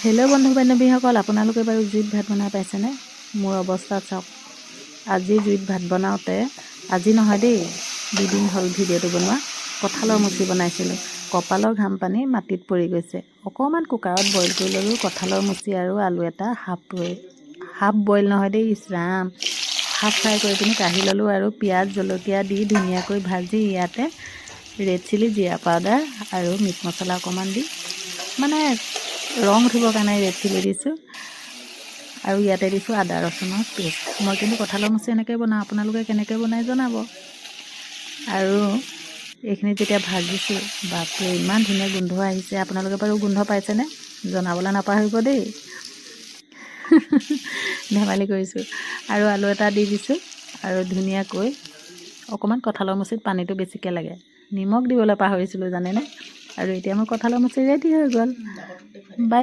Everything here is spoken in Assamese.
হেল্ল' বন্ধু বান্ধৱীসকল, আপোনালোকে বাৰু জুইত ভাত বনাই পাইছেনে? মোৰ অৱস্থা চাওক। আজি জুইত ভাত বনাওঁতে, আজি নহয় দেই, 2 দিন হ'ল ভিডিঅ'টো বনোৱা। কঁঠালৰ মুচি বনাইছিলোঁ। কপালৰ ঘাম পানী মাটিত পৰি গৈছে। অকণমান কুকাৰত বইল কৰি ল'লোঁ কঁঠালৰ মুচি আৰু আলু এটা হাফ বইল নহয় দেই, ইছৰাম, হাফ ফ্ৰাই কৰি পিনি কাঢ়ি ল'লোঁ আৰু পিঁয়াজ জলকীয়া দি ধুনীয়াকৈ ভাজি ইয়াতে ৰেড চিলি, জিৰা পাউডাৰ আৰু মিট মছলা অকণমান দি মানে ৰং উঠিবৰ কাৰণে ৰেড চিলি দিছোঁ আৰু ইয়াতে দিছোঁ আদা ৰচুনৰ পেষ্ট। মই কিন্তু কঁঠালৰ মুচি এনেকৈ বনাওঁ, আপোনালোকে কেনেকৈ বনাই জনাব। আৰু এইখিনি যেতিয়া ভাজিছোঁ, বাপৰে ইমান ধুনীয়া গোন্ধ আহিছে। আপোনালোকে বাৰু গোন্ধ পাইছেনে? জনাবলৈ নাপাহৰিব দেই। ধেমালি কৰিছোঁ। আৰু আলু এটা দি দিছোঁ আৰু ধুনীয়াকৈ অকণমান কঁঠালৰ মুচিত পানীটো বেছিকৈ লাগে। নিমখ দিবলৈ পাহৰিছিলোঁ জানেনে? আৰু এতিয়া মোৰ কঁঠালৰ মুচি ৰেডি হৈ গ'ল। বাই।